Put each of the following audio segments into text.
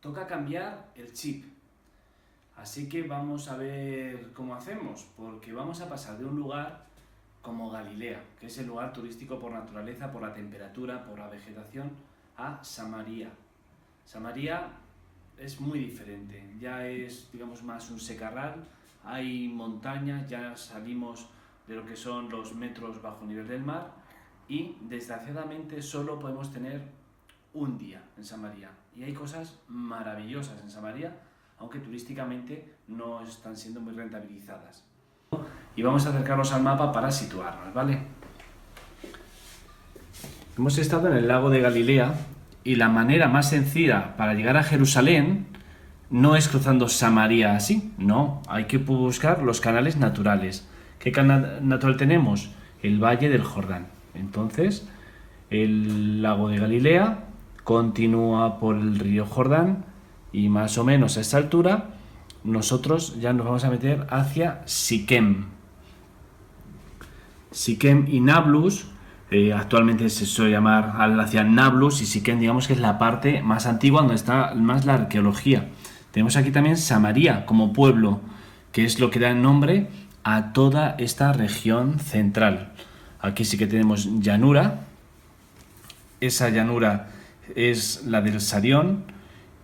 toca cambiar el chip. Así que vamos a ver cómo hacemos, porque vamos a pasar de un lugar como Galilea, que es el lugar turístico por naturaleza, por la temperatura, por la vegetación, a Samaria. Samaria es muy diferente, ya es, digamos, más un secarral, hay montañas, ya salimos de lo que son los metros bajo nivel del mar y desgraciadamente solo podemos tener un día en Samaria. Y hay cosas maravillosas en Samaria, aunque turísticamente no están siendo muy rentabilizadas. Y vamos a acercarnos al mapa para situarnos, ¿vale? Hemos estado en el lago de Galilea y la manera más sencilla para llegar a Jerusalén no es cruzando Samaria así, no, hay que buscar los canales naturales. ¿Qué canal natural tenemos? El Valle del Jordán. Entonces, el lago de Galilea continúa por el río Jordán y más o menos a esta altura nosotros ya nos vamos a meter hacia Siquem. Siquem y Nablus, actualmente se suele llamar hacia Nablus, y Siquem digamos que es la parte más antigua donde está más la arqueología. Tenemos aquí también Samaria como pueblo, que es lo que da el nombre a toda esta región central. Aquí sí que tenemos llanura, esa llanura es la del Sarión,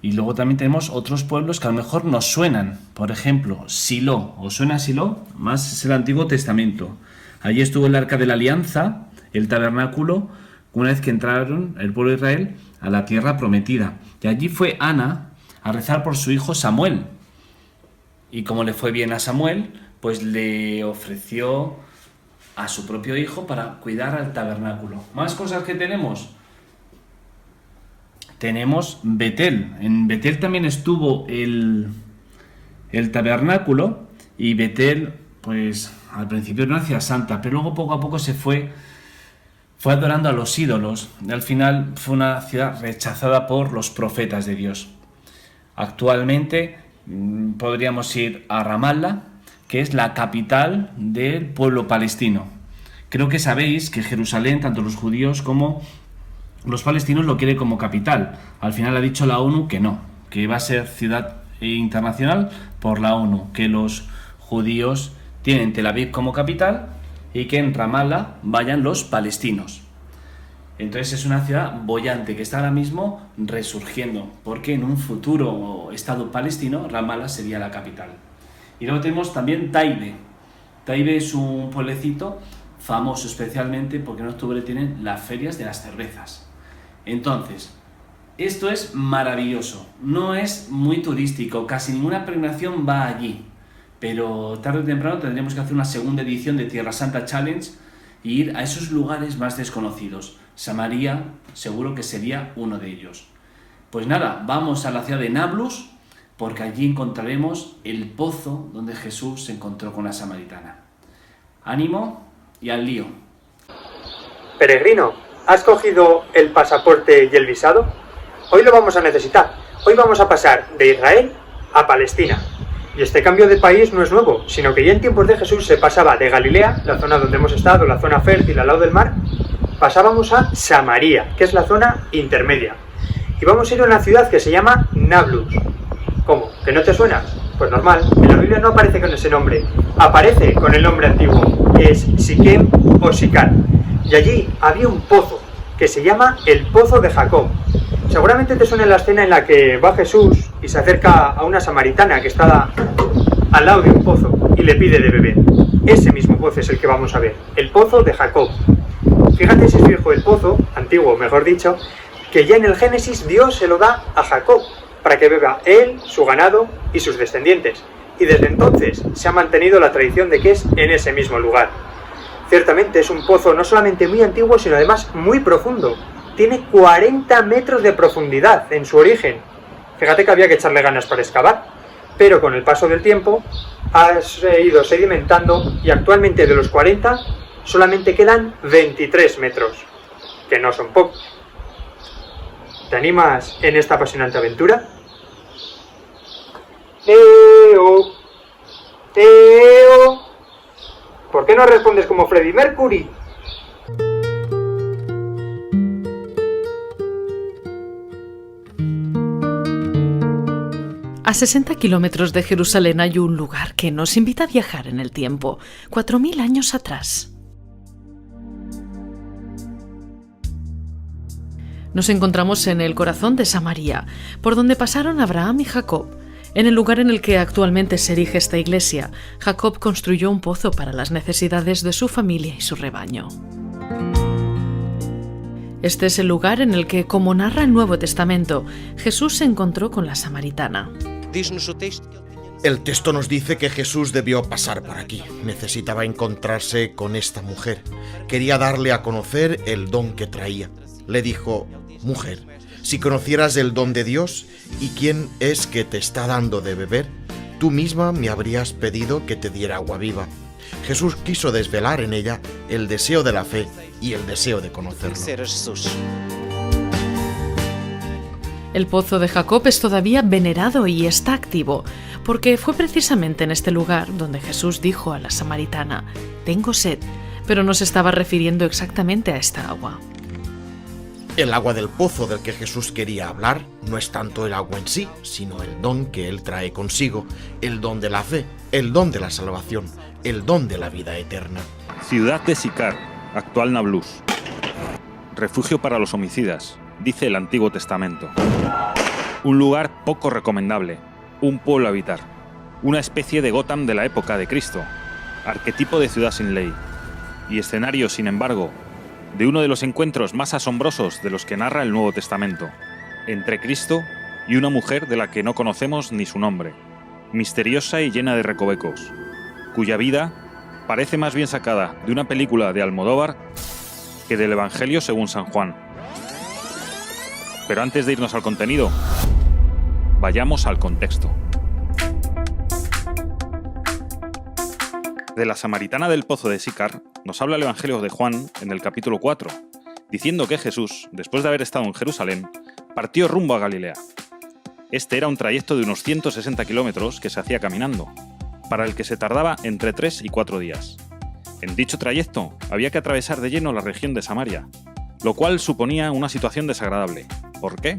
y luego también tenemos otros pueblos que a lo mejor nos suenan. Por ejemplo, Silo. ¿Os suena Silo? Más es el Antiguo Testamento. Allí estuvo el Arca de la Alianza, el tabernáculo, una vez que entraron el pueblo de Israel a la tierra prometida. Y allí fue Ana a rezar por su hijo Samuel. Y como le fue bien a Samuel, pues le ofreció a su propio hijo para cuidar al tabernáculo. ¿Más cosas que tenemos? Tenemos Betel. En Betel también estuvo el tabernáculo, y Betel, pues al principio no hacía santa, pero luego poco a poco se fue adorando a los ídolos. Y al final fue una ciudad rechazada por los profetas de Dios. Actualmente podríamos ir a Ramallah, que es la capital del pueblo palestino. Creo que sabéis que Jerusalén, tanto los judíos como los palestinos, lo quieren como capital. Al final ha dicho la ONU que no, que va a ser ciudad internacional por la ONU, que los judíos tienen Tel Aviv como capital y que en Ramallah vayan los palestinos. Entonces es una ciudad boyante que está ahora mismo resurgiendo, porque en un futuro estado palestino Ramallah sería la capital. Y luego tenemos también Taibe. Taibe es un pueblecito famoso especialmente porque en octubre tienen las ferias de las cervezas. Entonces, esto es maravilloso, no es muy turístico, casi ninguna peregrinación va allí, pero tarde o temprano tendremos que hacer una segunda edición de Tierra Santa Challenge e ir a esos lugares más desconocidos. Samaria seguro que sería uno de ellos. Pues nada, vamos a la ciudad de Nablus, porque allí encontraremos el pozo donde Jesús se encontró con la samaritana. Ánimo y al lío. Peregrino, ¿has cogido el pasaporte y el visado? Hoy lo vamos a necesitar. Hoy vamos a pasar de Israel a Palestina. Y este cambio de país no es nuevo, sino que ya en tiempos de Jesús se pasaba de Galilea, la zona donde hemos estado, la zona fértil al lado del mar, pasábamos a Samaria, que es la zona intermedia. Y vamos a ir a una ciudad que se llama Nablus. ¿Cómo? ¿Que no te suena? Pues normal, en la Biblia no aparece con ese nombre, aparece con el nombre antiguo, que es Siquem o Sicar. Y allí había un pozo, que se llama el Pozo de Jacob. Seguramente te suena la escena en la que va Jesús y se acerca a una samaritana que está al lado de un pozo y le pide de beber. Ese mismo pozo es el que vamos a ver, el Pozo de Jacob. Fíjate si es viejo el pozo, antiguo mejor dicho, que ya en el Génesis Dios se lo da a Jacob, para que beba él, su ganado y sus descendientes. Y desde entonces se ha mantenido la tradición de que es en ese mismo lugar. Ciertamente es un pozo no solamente muy antiguo, sino además muy profundo. Tiene 40 metros de profundidad en su origen. Fíjate que había que echarle ganas para excavar, pero con el paso del tiempo ha ido sedimentando y actualmente de los 40 solamente quedan 23 metros, que no son pocos. ¿Te animas en esta apasionante aventura? Teo, Teo, ¿por qué no respondes como Freddie Mercury? A 60 kilómetros de Jerusalén hay un lugar que nos invita a viajar en el tiempo, 4000 años atrás. Nos encontramos en el corazón de Samaria, por donde pasaron Abraham y Jacob. En el lugar en el que actualmente se erige esta iglesia, Jacob construyó un pozo para las necesidades de su familia y su rebaño. Este es el lugar en el que, como narra el Nuevo Testamento, Jesús se encontró con la samaritana. El texto nos dice que Jesús debió pasar por aquí. Necesitaba encontrarse con esta mujer. Quería darle a conocer el don que traía. Le dijo: mujer, si conocieras el don de Dios y quién es que te está dando de beber, tú misma me habrías pedido que te diera agua viva. Jesús quiso desvelar en ella el deseo de la fe y el deseo de conocerlo. El pozo de Jacob es todavía venerado y está activo, porque fue precisamente en este lugar donde Jesús dijo a la samaritana: tengo sed, pero no se estaba refiriendo exactamente a esta agua. El agua del pozo del que Jesús quería hablar no es tanto el agua en sí, sino el don que Él trae consigo, el don de la fe, el don de la salvación, el don de la vida eterna. Ciudad de Sicar, actual Nablus. Refugio para los homicidas, dice el Antiguo Testamento. Un lugar poco recomendable, un pueblo a habitar, una especie de Gotham de la época de Cristo, arquetipo de ciudad sin ley, y escenario, sin embargo, de uno de los encuentros más asombrosos de los que narra el Nuevo Testamento, entre Cristo y una mujer de la que no conocemos ni su nombre, misteriosa y llena de recovecos, cuya vida parece más bien sacada de una película de Almodóvar que del Evangelio según San Juan. Pero antes de irnos al contenido, vayamos al contexto. De la samaritana del pozo de Sicar nos habla el Evangelio de Juan en el capítulo 4, diciendo que Jesús, después de haber estado en Jerusalén, partió rumbo a Galilea. Este era un trayecto de unos 160 kilómetros que se hacía caminando, para el que se tardaba entre 3 y 4 días. En dicho trayecto había que atravesar de lleno la región de Samaria, lo cual suponía una situación desagradable. ¿Por qué?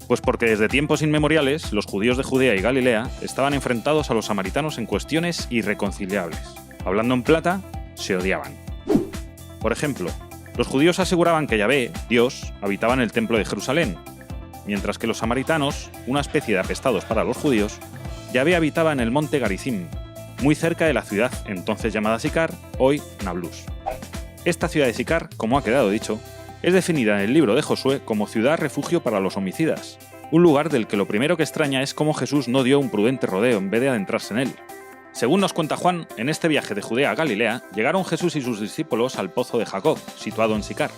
Pues porque desde tiempos inmemoriales los judíos de Judea y Galilea estaban enfrentados a los samaritanos en cuestiones irreconciliables. Hablando en plata, se odiaban. Por ejemplo, los judíos aseguraban que Yahvé, Dios, habitaba en el templo de Jerusalén, mientras que los samaritanos, una especie de apestados para los judíos, Yahvé habitaba en el monte Garizim, muy cerca de la ciudad entonces llamada Sicar, hoy Nablus. Esta ciudad de Sicar, como ha quedado dicho, es definida en el libro de Josué como ciudad refugio para los homicidas, un lugar del que lo primero que extraña es cómo Jesús no dio un prudente rodeo en vez de adentrarse en él. Según nos cuenta Juan, en este viaje de Judea a Galilea, llegaron Jesús y sus discípulos al pozo de Jacob, situado en Sicar.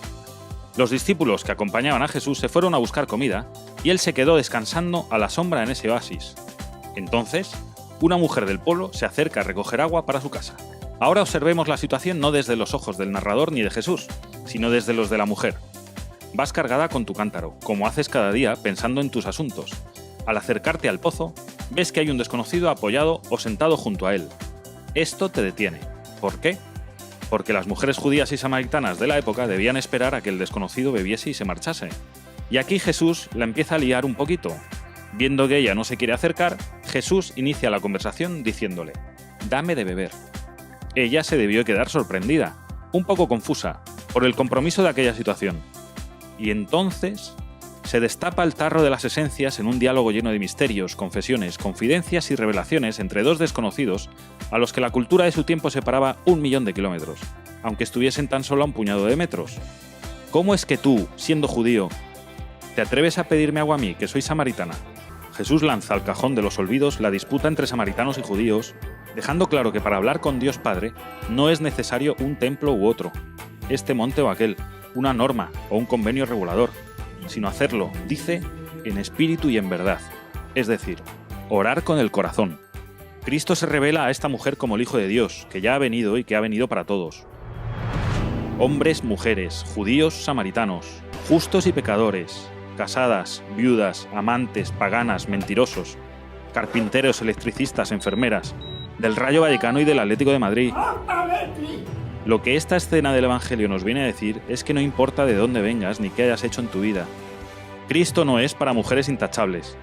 Los discípulos que acompañaban a Jesús se fueron a buscar comida, y él se quedó descansando a la sombra en ese oasis. Entonces, una mujer del pueblo se acerca a recoger agua para su casa. Ahora observemos la situación no desde los ojos del narrador ni de Jesús, sino desde los de la mujer. Vas cargada con tu cántaro, como haces cada día pensando en tus asuntos. Al acercarte al pozo, ves que hay un desconocido apoyado o sentado junto a él. Esto te detiene. ¿Por qué? Porque las mujeres judías y samaritanas de la época debían esperar a que el desconocido bebiese y se marchase. Y aquí Jesús la empieza a liar un poquito. Viendo que ella no se quiere acercar, Jesús inicia la conversación diciéndole: «Dame de beber». Ella se debió quedar sorprendida, un poco confusa, por el compromiso de aquella situación. Y entonces se destapa el tarro de las esencias en un diálogo lleno de misterios, confesiones, confidencias y revelaciones entre dos desconocidos a los que la cultura de su tiempo separaba 1.000.000 de kilómetros, aunque estuviesen tan solo a un puñado de metros. ¿Cómo es que tú, siendo judío, te atreves a pedirme agua a mí, que soy samaritana? Jesús lanza al cajón de los olvidos la disputa entre samaritanos y judíos, dejando claro que para hablar con Dios Padre no es necesario un templo u otro, este monte o aquel, una norma o un convenio regulador, sino hacerlo, dice, en espíritu y en verdad, es decir, orar con el corazón. Cristo se revela a esta mujer como el Hijo de Dios, que ya ha venido y que ha venido para todos. Hombres, mujeres, judíos, samaritanos, justos y pecadores, casadas, viudas, amantes, paganas, mentirosos, carpinteros, electricistas, enfermeras, del Rayo Vallecano y del Atlético de Madrid. Lo que esta escena del Evangelio nos viene a decir es que no importa de dónde vengas ni qué hayas hecho en tu vida. Cristo no es para mujeres intachables.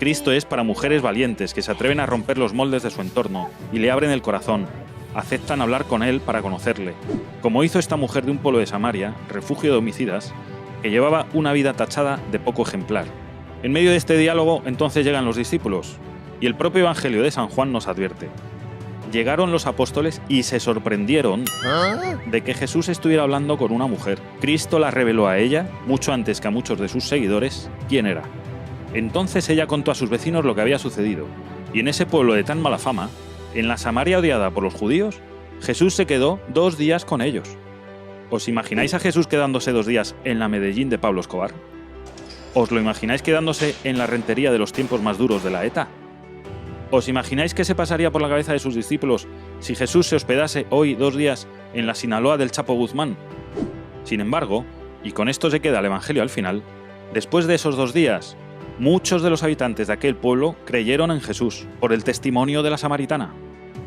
Cristo es para mujeres valientes que se atreven a romper los moldes de su entorno y le abren el corazón, aceptan hablar con Él para conocerle, como hizo esta mujer de un pueblo de Samaria, refugio de homicidas, que llevaba una vida tachada de poco ejemplar. En medio de este diálogo entonces llegan los discípulos, y el propio Evangelio de San Juan nos advierte. Llegaron los apóstoles y se sorprendieron de que Jesús estuviera hablando con una mujer. Cristo la reveló a ella, mucho antes que a muchos de sus seguidores, quién era. Entonces ella contó a sus vecinos lo que había sucedido, y en ese pueblo de tan mala fama, en la Samaria odiada por los judíos, Jesús se quedó 2 días con ellos. ¿Os imagináis a Jesús quedándose 2 días en la Medellín de Pablo Escobar? ¿Os lo imagináis quedándose en la rentería de los tiempos más duros de la ETA? ¿Os imagináis qué se pasaría por la cabeza de sus discípulos si Jesús se hospedase hoy 2 días en la Sinaloa del Chapo Guzmán? Sin embargo, y con esto se queda el Evangelio al final, después de esos 2 días, muchos de los habitantes de aquel pueblo creyeron en Jesús por el testimonio de la samaritana.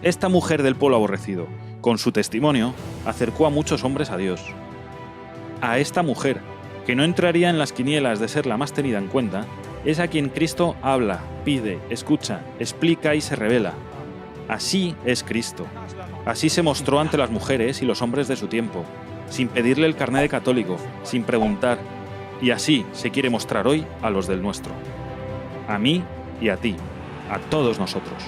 Esta mujer del pueblo aborrecido, con su testimonio, acercó a muchos hombres a Dios. A esta mujer, que no entraría en las quinielas de ser la más tenida en cuenta, es a quien Cristo habla, pide, escucha, explica y se revela. Así es Cristo. Así se mostró ante las mujeres y los hombres de su tiempo, sin pedirle el carné de católico, sin preguntar, y así se quiere mostrar hoy a los del nuestro. A mí y a ti, a todos nosotros.